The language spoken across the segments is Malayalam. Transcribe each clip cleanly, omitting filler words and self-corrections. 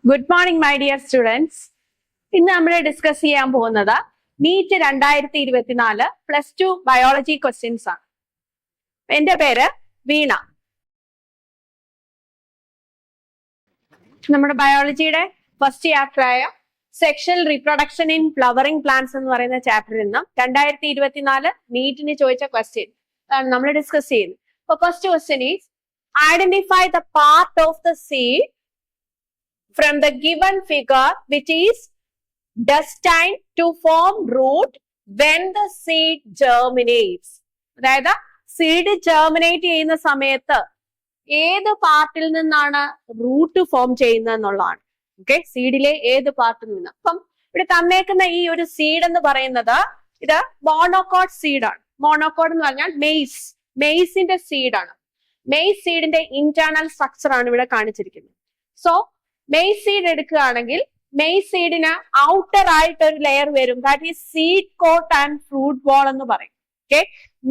Good morning my dear students. ഇന്ന് നമ്മൾ ഡിസ്കസ് ചെയ്യാൻ പോകുന്നത് നീറ്റ് 2024 +2 ബയോളജി ക്വസ്റ്റ്യൻസ് ആണ്. എന്റെ പേര് വീണ. നമ്മുടെ ബയോളജിയുടെ ഫസ്റ്റ് ചാപ്റ്റർ ആയ sexual reproduction in flowering plants എന്ന് പറയുന്ന ചാപ്റ്ററിൽ നിന്നും 2024 നീറ്റിന് ചോദിച്ച ക്വസ്റ്റ്യൻ ആണ് നമ്മൾ ഡിസ്കസ് ചെയ്യുന്നത്. അപ്പൊ first question is identify the part of the seed from the given figure which is destined to form root when the seed germinates. അതായത് സീഡ് ജെർമിനേറ്റ് ചെയ്യുന്ന സമയത്ത് ഏത് പാർട്ടിൽ നിന്നാണ് റൂട്ട് ഫോം ചെയ്യുന്നത് എന്നുള്ളതാണ്. ഓക്കെ, സീഡിലെ ഏത് പാർട്ടിൽ നിന്ന്. അപ്പം ഇവിടെ തന്നേക്കുന്ന ഈ ഒരു സീഡ് എന്ന് പറയുന്നത് ഇത് മോണോകോട്ട് സീഡാണ്. മോണോകോട്ട് എന്ന് പറഞ്ഞാൽ മെയ്സിന്റെ സീഡാണ്. മെയ്സ് സീഡിന്റെ ഇന്റേണൽ സ്ട്രക്ചർ ആണ് ഇവിടെ കാണിച്ചിരിക്കുന്നത്. സോ മെയ്സ് സീഡ് എടുക്കുകയാണെങ്കിൽ മെയ്സ് സീഡിന് ഔട്ടർ ആയിട്ട് ഒരു ലെയർ വരും, that is seed coat and fruit wall എന്ന് പറയും. ഓക്കെ,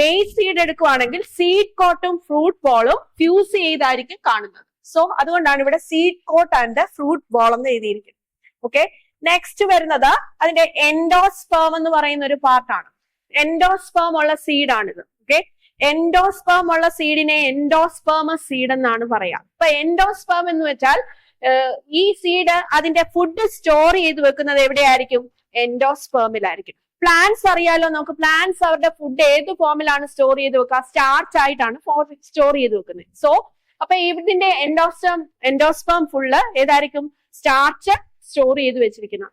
മെയ്സ് സീഡ് എടുക്കുകയാണെങ്കിൽ സീഡ് കോട്ടും ഫ്രൂട്ട് ബോളും ഫ്യൂസ് ചെയ്തായിരിക്കും കാണുന്നത്. സോ അതുകൊണ്ടാണ് ഇവിടെ seed coat and fruit wall എന്ന് എഴുതിയിരിക്കുന്നത്. ഓക്കെ, നെക്സ്റ്റ് വരുന്നത് അതിന്റെ എൻഡോസ്പേം എന്ന് പറയുന്ന ഒരു പാർട്ടാണ്. എൻഡോസ്പേം ഉള്ള സീഡാണിത്. ഓക്കെ, എൻഡോസ്പേം ഉള്ള സീഡിനെ എൻഡോസ്പേമസ് സീഡ് എന്നാണ് പറയാ. അപ്പൊ എൻഡോസ്പേം എന്ന് വെച്ചാൽ ഈ സീഡ് അതിന്റെ ഫുഡ് സ്റ്റോർ ചെയ്ത് വെക്കുന്നത് എവിടെയായിരിക്കും? എൻഡോസ്പേമിലായിരിക്കും. പ്ലാന്റ്സ് അറിയാലോ നമുക്ക്. പ്ലാന്റ്സ് അവരുടെ ഫുഡ് ഏത് ഫോമിലാണ് സ്റ്റോർ ചെയ്ത് വെക്കുക? സ്റ്റാർച്ച് ആയിട്ടാണ് സ്റ്റോർ ചെയ്ത് വെക്കുന്നത്. സോ അപ്പൊ ഇതിന്റെ എൻഡോസ്പേം ഫുള്ള് ഏതായിരിക്കും? സ്റ്റാർച്ച് സ്റ്റോർ ചെയ്ത് വെച്ചിരിക്കുന്നത്.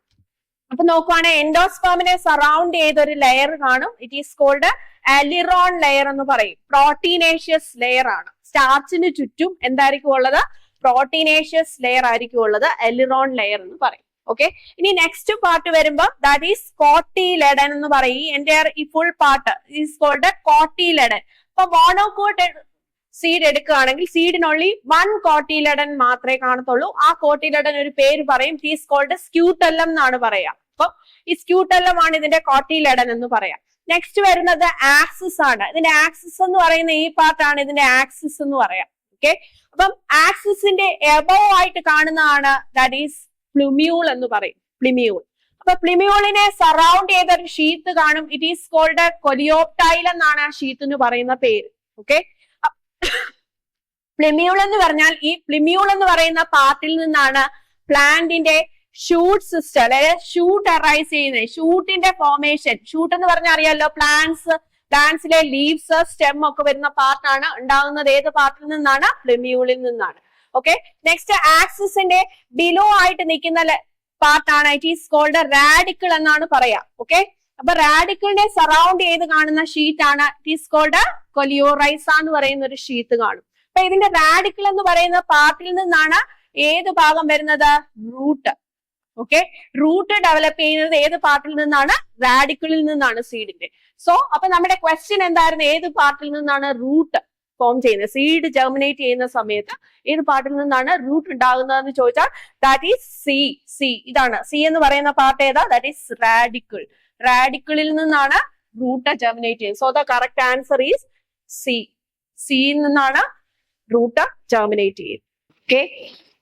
അപ്പൊ നോക്കുവാണെങ്കിൽ എൻഡോസ്പേമിനെ സറൗണ്ട് ചെയ്തൊരു ലെയർ കാണും. ഇറ്റ് ഈസ് കോൾഡ് അലിറോൺ ലെയർ എന്ന് പറയും. പ്രോട്ടീനേഷ്യസ് ലെയർ ആണ്. സ്റ്റാർച്ചിന് ചുറ്റും എന്തായിരിക്കും ഉള്ളത്? പ്രോട്ടീനേഷ്യസ് ലെയർ ആയിരിക്കും ഉള്ളത്. എലിറോൺ ലെയർ എന്ന് പറയും. ഓക്കെ, ഇനി നെക്സ്റ്റ് പാർട്ട് വരുമ്പോ ദാറ്റ് ഈസ് കോട്ടിലെഡൻ എന്ന് പറയും. ഈ ഫുൾ പാർട്ട് ഈസ് കോൾഡ് കോട്ടിലെഡൻ. അപ്പൊ മോണോകോട്ട് സീഡ് എടുക്കുകയാണെങ്കിൽ സീഡിനുള്ളിൽ 1 കോട്ടിലെഡൻ മാത്രമേ കാണത്തുള്ളൂ. ആ കോട്ടിലെഡൻ ഒരു പേര് പറയും. ഈസ് കോൾഡ് സ്ക്യൂട്ടല്ലം എന്നാണ് പറയാം. അപ്പൊ ഈ സ്ക്യൂട്ടല്ലം ആണ് ഇതിന്റെ കോട്ടിലെഡൻ എന്ന് പറയാം. നെക്സ്റ്റ് വരുന്നത് ആക്സിസ് ആണ്. ഇതിന്റെ ആക്സിസ് എന്ന് പറയുന്ന ഈ പാർട്ടാണ് ഇതിന്റെ ആക്സിസ് എന്ന് പറയാം. ഓക്കെ, അപ്പം ആക്സിസിന്റെ എബവ് ആയിട്ട് കാണുന്നതാണ് ദാറ്റ് ഈസ് പ്ലിമ്യൂൾ എന്ന് പറയും. പ്ലിമ്യൂൾ. അപ്പൊ പ്ലിമ്യൂളിനെ സറൗണ്ട് ചെയ്ത ഒരു ഷീത്ത് കാണും. ഇറ്റ് ഈസ് കോൾഡ് കൊലിയോപ്റ്റൈൽ എന്നാണ് ആ ഷീത്തിന് പറയുന്ന പേര്. ഓക്കെ, പ്ലിമ്യൂൾ എന്ന് പറഞ്ഞാൽ ഈ പ്ലിമ്യൂൾ എന്ന് പറയുന്ന പാർട്ടിൽ നിന്നാണ് പ്ലാന്റിന്റെ ഷൂട്ട് സിസ്റ്റം, അതായത് ഷൂട്ട് അറൈസ് ചെയ്യുന്നത്. ഷൂട്ടിന്റെ ഫോർമേഷൻ. ഷൂട്ട് എന്ന് പറഞ്ഞാൽ അറിയാലോ, പ്ലാന്റ്സിലെ ലീവ്സ് സ്റ്റെം ഒക്കെ വരുന്ന പാർട്ടാണ് ഉണ്ടാകുന്നത്. ഏത് പാർട്ടിൽ നിന്നാണ്? പ്ലിമ്യൂളിൽ നിന്നാണ്. ഓക്കെ, നെക്സ്റ്റ് ആക്സിസിന്റെ ബിലോ ആയിട്ട് നിൽക്കുന്ന പാർട്ടാണ് ഇറ്റ് ഈസ് കോൾഡ് റാഡിക്കിൾ എന്നാണ് പറയാ. ഓക്കെ, അപ്പൊ റാഡിക്കിളിനെ സറൗണ്ട് ചെയ്ത് കാണുന്ന ഷീറ്റ് ആണ് ഇറ്റ് ഈസ് കോൾഡ് കൊലിയോറൈസ എന്ന് പറയുന്ന ഒരു ഷീറ്റ് കാണും. അപ്പൊ ഇതിന്റെ റാഡിക്കിൾ എന്ന് പറയുന്ന പാർട്ടിൽ നിന്നാണ് ഏത് ഭാഗം വരുന്നത്? റൂട്ട്. ഓക്കെ, റൂട്ട് ഡെവലപ്പ് ചെയ്യുന്നത് ഏത് പാർട്ടിൽ നിന്നാണ്? റാഡിക്കിളിൽ നിന്നാണ് സീഡിന്റെ. സോ അപ്പൊ നമ്മുടെ ക്വസ്റ്റ്യൻ എന്തായിരുന്നു? ഏത് പാർട്ടിൽ നിന്നാണ് റൂട്ട് ഫോം ചെയ്യുന്നത്? സീഡ് ജെർമിനേറ്റ് ചെയ്യുന്ന സമയത്ത് ഏത് പാർട്ടിൽ നിന്നാണ് റൂട്ട് ഉണ്ടാകുന്നതെന്ന് ചോദിച്ചാൽ ദാറ്റ് ഈസ് സി. ഇതാണ് സി എന്ന് പറയുന്ന പാർട്ട് ഏതാ? That is radicle. റാഡിക്കിളിൽ നിന്നാണ് റൂട്ട് ജെർമിനേറ്റ് ചെയ്യുന്നത്. So the correct answer is C. സിയിൽ നിന്നാണ് റൂട്ട് ജെർമിനേറ്റ് ചെയ്യുന്നത്. ഓക്കെ,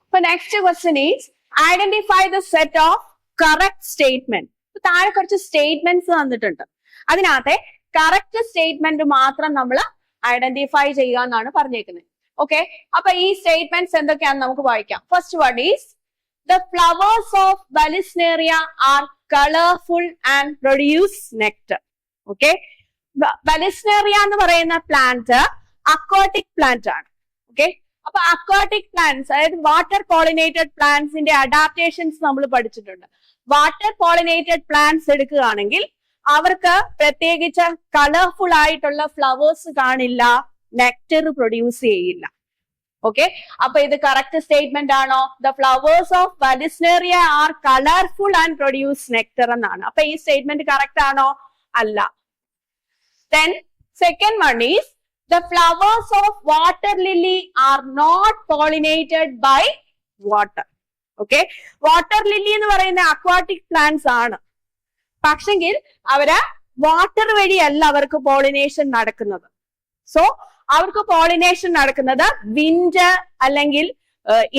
അപ്പൊ next question is identify the set of correct statement. താഴെ കുറച്ച് സ്റ്റേറ്റ്മെന്റ്സ് തന്നിട്ടുണ്ട്. അതിനകത്തെ കറക്റ്റ് സ്റ്റേറ്റ്മെന്റ് മാത്രം നമ്മൾ ഐഡന്റിഫൈ ചെയ്യുക എന്നാണ് പറഞ്ഞേക്കുന്നത്. ഓക്കെ, അപ്പൊ ഈ സ്റ്റേറ്റ്മെന്റ്സ് എന്തൊക്കെയാണെന്ന് നമുക്ക് വായിക്കാം. First one is the flowers of Vallisneria are colourful and produce nectar. Okay, Vallisneria എന്ന് പറയുന്ന പ്ലാന്റ് അക്വാട്ടിക് പ്ലാന്റ് ആണ്. ഓക്കെ, അപ്പൊ അക്വാട്ടിക് പ്ലാന്റ്സ്, അതായത് വാട്ടർ പോളിനേറ്റഡ് പ്ലാന്റ്സിന്റെ അഡാപ്റ്റേഷൻസ് നമ്മൾ പഠിച്ചിട്ടുണ്ട്. വാട്ടർ പോളിനേറ്റഡ് പ്ലാന്റ്സ് എടുക്കുകയാണെങ്കിൽ അവർക്ക് പ്രത്യേകിച്ച് കളർഫുൾ ആയിട്ടുള്ള ഫ്ലവേഴ്സ് കാണില്ല, നെക്ടർ പ്രൊഡ്യൂസ് ചെയ്യില്ല. ഓക്കെ, അപ്പൊ ഇത് കറക്റ്റ് സ്റ്റേറ്റ്മെന്റ് ആണോ? The flowers of Vallisneria are colourful and produce nectar എന്നാണ്. അപ്പൊ ഈ സ്റ്റേറ്റ്മെന്റ് കറക്റ്റ് ആണോ? അല്ല. Then second one is the flowers of water lily are not pollinated by water. Okay, water lily എന്ന് പറയുന്ന aquatic plants ആണ്. പക്ഷെങ്കിൽ അവര് വാട്ടർ വഴിയല്ല അവർക്ക് പോളിനേഷൻ നടക്കുന്നത്. സോ അവർക്ക് പോളിനേഷൻ നടക്കുന്നത് വിൻഡ് അല്ലെങ്കിൽ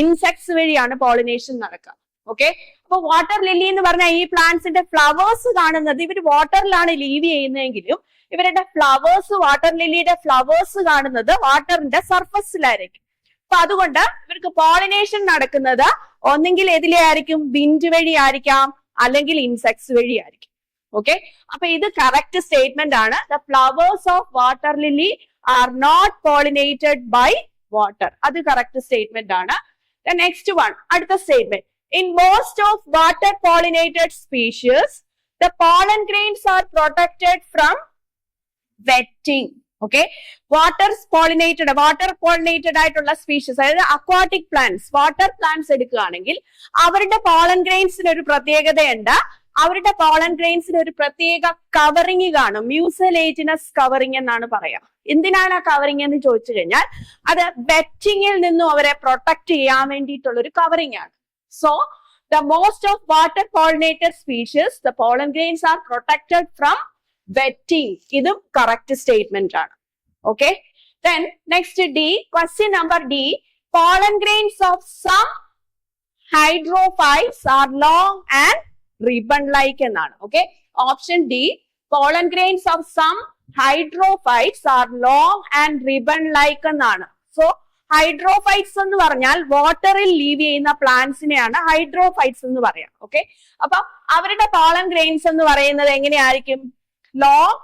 ഇൻസെക്ട്സ് വഴിയാണ് പോളിനേഷൻ നടക്കുക. ഓക്കെ. അപ്പൊ വാട്ടർ ലില്ലി എന്ന് പറഞ്ഞാൽ ഈ പ്ലാന്റ്സിന്റെ ഫ്ലവേഴ്സ് കാണുന്നത് ഇവർ വാട്ടറിലാണ് ലീവ് ചെയ്യുന്നതെങ്കിലും ഇവരുടെ ഫ്ലവേഴ്സ്, വാട്ടർ ലില്ലിയുടെ ഫ്ലവേഴ്സ് കാണുന്നത് വാട്ടറിന്റെ സർഫസിലായിരിക്കും. അപ്പൊ അതുകൊണ്ട് ഇവർക്ക് പോളിനേഷൻ നടക്കുന്നത് ഒന്നെങ്കിൽ എതിലെ ആയിരിക്കും, വിൻഡ് വഴി ആയിരിക്കാം, അല്ലെങ്കിൽ ഇൻസെക്ട്സ് വഴി ആയിരിക്കും. ഓക്കെ. അപ്പൊ ഇത് കറക്റ്റ് സ്റ്റേറ്റ്മെന്റ് ആണ്. The flowers of water lily are not pollinated by water. അത് കറക്റ്റ് സ്റ്റേറ്റ്മെന്റ് ആണ്. നെക്സ്റ്റ് വൺ, അടുത്ത statement. In most of water pollinated species, the pollen grains are protected from wetting. Okay, water pollinated ആയിട്ടുള്ള സ്പീഷീസ്, അതായത് അക്വാട്ടിക് പ്ലാന്റ്സ്, വാട്ടർ പ്ലാന്റ്സ് എടുക്കുകയാണെങ്കിൽ അവരുടെ പോളൻ ഗ്രെയിൻസിന് ഒരു പ്രത്യേകതയുണ്ട്. അവരുടെ പോളൻ ഗ്രെയിൻസിന് ഒരു പ്രത്യേക കവറിങ് കാണും. മ്യൂസലേജിനസ് കവറിങ് എന്നാണ് പറയാ. എന്തിനാണ് ആ കവറിങ് എന്ന് ചോദിച്ചു കഴിഞ്ഞാൽ അത് വെറ്റിങ്ങിൽ നിന്നും അവരെ പ്രൊട്ടക്ട് ചെയ്യാൻ വേണ്ടിയിട്ടുള്ള ഒരു കവറിങ് ആണ്. So, the most of water pollinated species, the pollen grains are protected from wetting. ഇതും correct statement ആണ്. Okay. Then next D, question number D. Pollen grains of some hydrophytes are long and ribbon-like എന്നാണ്. Okay. Option D. Pollen grains of some hydrophytes are long and ribbon-like എന്നാണ്. So, ഹൈഡ്രോഫൈറ്റ്സ് എന്ന് പറഞ്ഞാൽ വാട്ടറിൽ ലീവ് ചെയ്യുന്ന പ്ലാന്റ്സിനെയാണ് ഹൈഡ്രോഫൈറ്റ്സ് എന്ന് പറയാം. ഓക്കെ. അപ്പൊ അവരുടെ പോളൻ ഗ്രെയിൻസ് എന്ന് പറയുന്നത് എങ്ങനെയായിരിക്കും? ലോങ്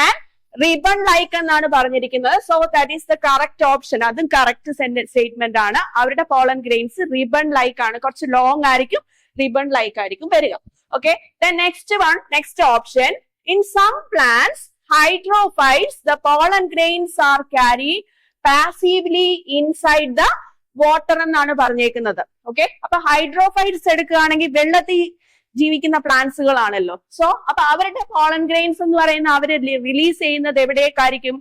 ആൻഡ് റിബൺ ലൈക്ക് എന്നാണ് പറഞ്ഞിരിക്കുന്നത്. So that is the correct option. അതും കറക്റ്റ് സ്റ്റേറ്റ്മെന്റ് ആണ്. അവരുടെ പോളൻ ഗ്രെയിൻസ് റിബൺ ലൈക്ക് ആണ്, കുറച്ച് ലോങ് ആയിരിക്കും, റിബൺ ലൈക്ക് ആയിരിക്കും വരിക. Okay. Next one, next option. In some plants hydrophytes the pollen grains are carry passively inside the water എന്നാണ് പറഞ്ഞേക്കുന്നത്. ഓക്കെ. അപ്പൊ ഹൈഡ്രോഫൈറ്റ്സ് എടുക്കുകയാണെങ്കിൽ വെള്ളത്തിൽ ജീവിക്കുന്ന പ്ലാന്റ്സുകളാണല്ലോ. സോ അപ്പൊ അവരുടെ പോളൻ ഗ്രെയിൻസ് എന്ന് പറയുന്ന അവര് റിലീസ് ചെയ്യുന്നത് എവിടേക്കായിരിക്കും?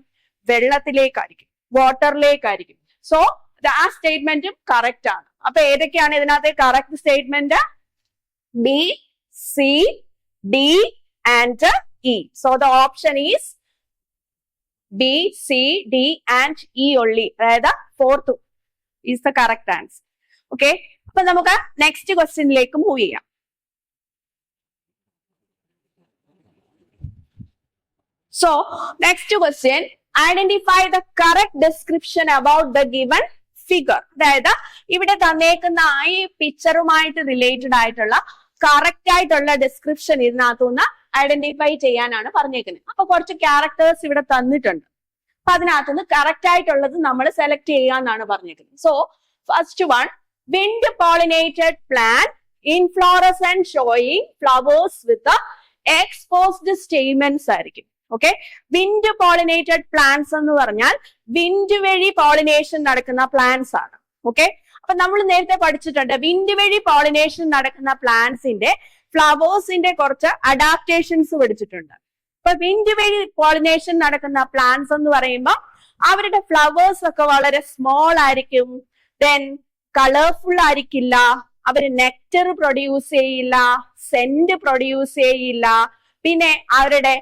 വെള്ളത്തിലേക്കായിരിക്കും, വാട്ടറിലേക്കായിരിക്കും. സോ ആ സ്റ്റേറ്റ്മെന്റും കറക്റ്റ് ആണ്. അപ്പൊ ഏതൊക്കെയാണ് ഇതിനകത്ത് correct statement? B, C, D and E. So the option is B, C, D and E only. അതായത് fourth is the correct answer. Okay. അപ്പൊ നമുക്ക് നെക്സ്റ്റ് ക്വസ്റ്റ്യനിലേക്ക് മൂവ് ചെയ്യാം. So next question, identify the correct description about the given figure. അതായത് ഇവിടെ തന്നേക്കുന്ന ഈ പിക്ചറുമായിട്ട് റിലേറ്റഡ് ആയിട്ടുള്ള കറക്റ്റ് ആയിട്ടുള്ള ഡിസ്ക്രിപ്ഷൻ ഇതിനകത്തുനിന്ന് ഐഡന്റിഫൈ ചെയ്യാനാണ് പറഞ്ഞേക്കുന്നത്. അപ്പൊ കുറച്ച് ക്യാരക്ടേഴ്സ് ഇവിടെ തന്നിട്ടുണ്ട്. അപ്പൊ അതിനകത്തുനിന്ന് കറക്റ്റ് ആയിട്ടുള്ളത് നമ്മൾ സെലക്ട് ചെയ്യാന്നാണ് പറഞ്ഞേക്കുന്നത്. So first one, wind pollinated plant inflorescence showing flowers with exposed stamens ആയിരിക്കും. ഓക്കെ. വിൻഡ് പോളിനേറ്റഡ് പ്ലാന്റ്സ് എന്ന് പറഞ്ഞാൽ വിൻഡ് വഴി പോളിനേഷൻ നടക്കുന്ന പ്ലാന്റ്സ് ആണ്. ഓക്കെ. അപ്പൊ നമ്മൾ നേരത്തെ പഠിച്ചിട്ടുണ്ട് വിൻഡ് വഴി പോളിനേഷൻ നടക്കുന്ന പ്ലാന്റ്സിന്റെ ഫ്ലവേഴ്സിന്റെ കുറച്ച് അഡാപ്റ്റേഷൻസ് പഠിച്ചിട്ടുണ്ട്. ഇപ്പൊ വിൻഡ് വഴി പോളിനേഷൻ നടക്കുന്ന പ്ലാന്റ്സ് എന്ന് പറയുമ്പോൾ അവരുടെ ഫ്ലവേഴ്സ് ഒക്കെ വളരെ സ്മോൾ ആയിരിക്കും, ദെൻ കളർഫുൾ ആയിരിക്കില്ല, അവര് നെക്ടർ പ്രൊഡ്യൂസ് ചെയ്യില്ല, സെന്റ് പ്രൊഡ്യൂസ് ചെയ്യില്ല, പിന്നെ അവരുടെ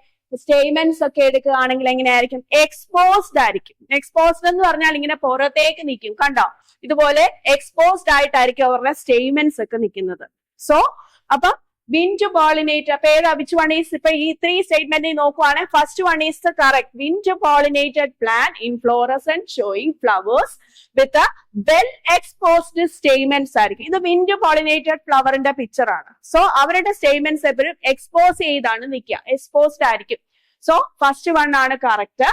സ്റ്റേമെന്റ്സ് ഒക്കെ എടുക്കുകയാണെങ്കിൽ എങ്ങനെയായിരിക്കും? എക്സ്പോസ്ഡ് ആയിരിക്കും. എക്സ്പോസ്ഡ് എന്ന് പറഞ്ഞാൽ ഇങ്ങനെ പുറത്തേക്ക് നിൽക്കും, കണ്ടോ? ഇതുപോലെ എക്സ്പോസ്ഡ് ആയിട്ടായിരിക്കും അവരുടെ സ്റ്റേമെന്റ്സ് ഒക്കെ നിൽക്കുന്നത്. സോ അപ്പൊ വിൻഡ് പോളിനേറ്റർ, അപ്പൊ ഏതാ വിച്ച് വൺ ഈസ്? ഇപ്പൊ ഈ ത്രീ സ്റ്റേറ്റ്മെന്റ് നോക്കുവാണെങ്കിൽ first one is the correct. Wind pollinated plant inflorescence showing flowers with well exposed stamens ആയിരിക്കും. ഇത് വിൻഡ് പോളിനേറ്റഡ് ഫ്ലവറിന്റെ പിക്ചർ ആണ്. സോ അവരുടെ സ്റ്റേമെന്റ്സ് എപ്പോഴും എക്സ്പോസ് ചെയ്താണ് നിൽക്കുക, എക്സ്പോസ്ഡ് ആയിരിക്കും. സോ ഫസ്റ്റ് വൺ ആണ് കറക്റ്റ്.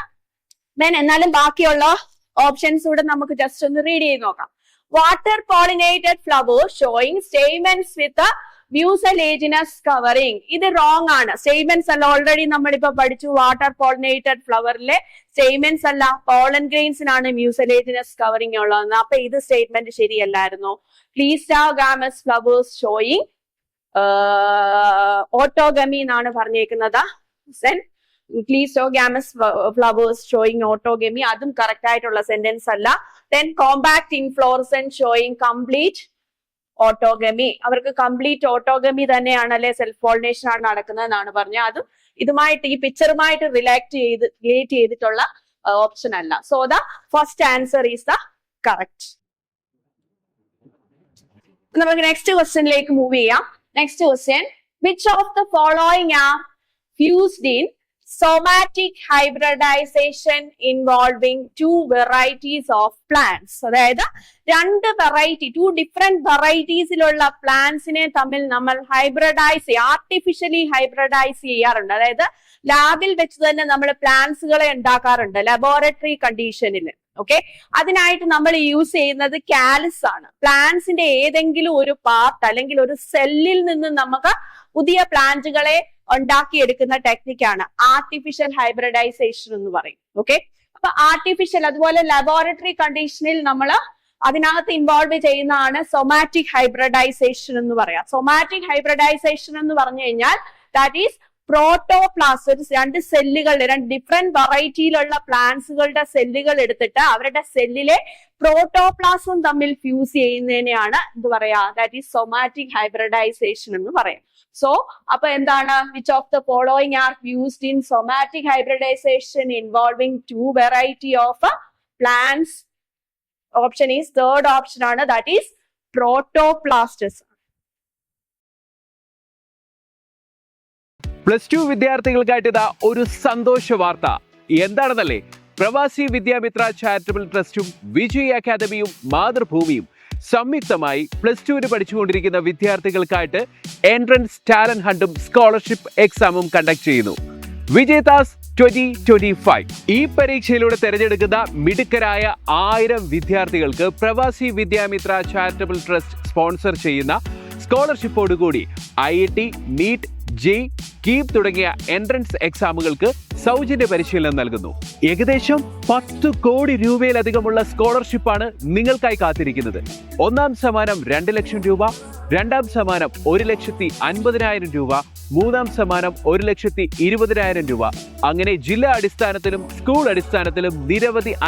ദെൻ എന്നാലും ബാക്കിയുള്ള ഓപ്ഷൻസ് കൂടെ നമുക്ക് ജസ്റ്റ് ഒന്ന് റീഡ് ചെയ്ത് നോക്കാം. Water pollinated flowers showing stamens with mucilaginous covering. ഇത് റോങ് ആണ്. സ്റ്റേറ്റ്മെന്റ്സ് അല്ല, ഓൾറെഡി നമ്മളിപ്പോ പഠിച്ചു. വാട്ടർ പോളിനേറ്റഡ് ഫ്ലവറിലെ സ്റ്റേറ്റ്മെന്റ്സ് അല്ല, പോളൻ ഗ്രെയിൻസിനാണ് മ്യൂസലേജിനസ് കവറിങ് ഉള്ളതെന്ന്. അപ്പൊ ഇത് സ്റ്റേറ്റ്മെന്റ് ശരിയല്ലായിരുന്നു. ക്ലീസ്റ്റോഗാമസ് ഫ്ലവേഴ്സ് ഷോയിങ് ഓട്ടോഗമി എന്നാണ് പറഞ്ഞേക്കുന്നത്. ക്ലീസ്റ്റോഗാമസ് ഫ്ലവേഴ്സ് ഷോയിങ് ഓട്ടോഗമി, അതും കറക്റ്റ് ആയിട്ടുള്ള സെന്റൻസ് അല്ല. Then compact inflorescence showing complete autogamy, അവർക്ക് കംപ്ലീറ്റ് ഓട്ടോഗമി തന്നെയാണ്, അല്ലെ സെൽഫ് പോളിനേഷൻ ആണ് നടക്കുന്നത് എന്നാണ് പറഞ്ഞത്. അതും ഇതുമായിട്ട് ഈ പിക്ചറുമായിട്ട് റിലേറ്റ് ചെയ്തിട്ടുള്ള ഓപ്ഷൻ അല്ല. So the first answer is the correct. നമുക്ക് നെക്സ്റ്റ് ക്വസ്റ്റ്യനിലേക്ക് മൂവ് ചെയ്യാം. Next question, which of the following are fused in somatic hybridization involving two varieties of plants. അതായത് two different varieties-ലുള്ള പ്ലാന്റ്സിനെ തമ്മിൽ നമ്മൾ ആർട്ടിഫിഷ്യലി ഹൈബ്രിഡൈസ് ചെയ്യാറുണ്ട്. അതായത് ലാബിൽ വെച്ച് തന്നെ നമ്മൾ പ്ലാന്റ്സുകളെ ഉണ്ടാക്കാറുണ്ട് ലബോറട്ടറി കണ്ടീഷനിൽ. ഓക്കെ, അതിനായിട്ട് നമ്മൾ യൂസ് ചെയ്യുന്നത് കാലിസ് ആണ്. പ്ലാന്റ്സിന്റെ ഏതെങ്കിലും ഒരു പാർട്ട് അല്ലെങ്കിൽ ഒരു സെല്ലിൽ നിന്ന് നമുക്ക് പുതിയ പ്ലാന്റുകളെ ഉണ്ടാക്കിയെടുക്കുന്ന ടെക്നിക്കാണ് ആർട്ടിഫിഷ്യൽ ഹൈബ്രിഡൈസേഷൻ എന്ന് പറയും. ഓക്കെ, അപ്പൊ ആർട്ടിഫിഷ്യൽ അതുപോലെ ലബോറട്ടറി കണ്ടീഷനിൽ നമ്മൾ അതിനകത്ത് ഇൻവോൾവ് ചെയ്യുന്നതാണ് സൊമാറ്റിക് ഹൈബ്രിഡൈസേഷൻ എന്ന് പറയാം. സൊമാറ്റിക് ഹൈബ്രിഡൈസേഷൻ എന്ന് പറഞ്ഞു കഴിഞ്ഞാൽ ദാറ്റ് ഈസ് പ്രോട്ടോപ്ലാസ്റ്റ്, രണ്ട് സെല്ലുകൾ, രണ്ട് ഡിഫറെന്റ് വെറൈറ്റിയിലുള്ള പ്ലാന്റ്സുകളുടെ സെല്ലുകൾ എടുത്തിട്ട് അവരുടെ സെല്ലിലെ പ്രോട്ടോപ്ലാസം തമ്മിൽ ഫ്യൂസ് ചെയ്യുന്നതിനെയാണ് എന്ത് പറയാ, ദാറ്റ് ഈസ് സൊമാറ്റിക് ഹൈബ്രിഡൈസേഷൻ എന്ന് പറയാം. സോ അപ്പൊ എന്താണ്, which of the following are fused in somatic hybridization involving two variety of plants? Option is third option ആണ്, ദാറ്റ് ഈസ് പ്രോട്ടോപ്ലാസ്റ്റസ്. +2 വിദ്യാർത്ഥികൾക്കായിട്ട് ഇതാ ഒരു സന്തോഷ വാർത്ത. എന്താണെന്നല്ലേ, പ്രവാസി വിദ്യാമിത്ര ചാരിറ്റബിൾ ട്രസ്റ്റും വിജയ് അക്കാദമിയും മാതൃഭൂമിയും സംയുക്തമായി +2 പഠിച്ചുകൊണ്ടിരിക്കുന്ന വിദ്യാർത്ഥികൾക്കായിട്ട് എൻട്രൻസ് ടാലന്റ് ഹണ്ടും സ്കോളർഷിപ്പ് എക്സാമും കണ്ടക്ട് ചെയ്യുന്നു. വിജേതാസ് 2025 ഈ പരീക്ഷയിലൂടെ തെരഞ്ഞെടുക്കുന്ന മിടുക്കരായ 1000 വിദ്യാർത്ഥികൾക്ക് പ്രവാസി വിദ്യാമിത്ര ചാരിറ്റബിൾ ട്രസ്റ്റ് സ്പോൺസർ ചെയ്യുന്ന സ്കോളർഷിപ്പോടുകൂടി IIT, NEET, JEE, കീപ് തുടങ്ങിയ എൻട്രൻസ് എക്സാമുകൾക്ക് സൗജന്യ പരിശീലനം നൽകുന്നു. ഏകദേശം 10 കോടി രൂപയിലധികമുള്ള സ്കോളർഷിപ്പാണ് നിങ്ങൾക്കായി കാത്തിരിക്കുന്നത്. ഒന്നാം സമ്മാനം 2 ലക്ഷം രൂപ, രണ്ടാം സമ്മാനം 1,50,000 രൂപ, മൂന്നാം സമ്മാനം 1,20,000 രൂപ. അങ്ങനെ ജില്ലാ അടിസ്ഥാനത്തിലും സ്കൂൾ അടിസ്ഥാനത്തിലും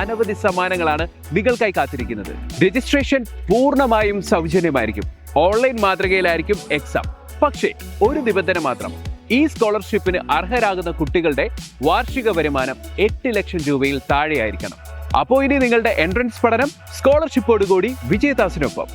അനവധി സമ്മാനങ്ങളാണ് നിങ്ങൾക്കായി കാത്തിരിക്കുന്നത്. രജിസ്ട്രേഷൻ പൂർണ്ണമായും സൗജന്യമായിരിക്കും. Online മാതൃകയിലായിരിക്കും exam. പക്ഷേ ഒരു നിബന്ധന മാത്രം, ഈ സ്കോളർഷിപ്പിന് അർഹരാകുന്ന കുട്ടികളുടെ വാർഷിക വരുമാനം 8 ലക്ഷം രൂപയിൽ താഴെയായിരിക്കണം. അപ്പോൾ ഇനി നിങ്ങളുടെ എൻട്രൻസ് പഠനം സ്കോളർഷിപ്പോടുകൂടി വിജയദാസിനൊപ്പം.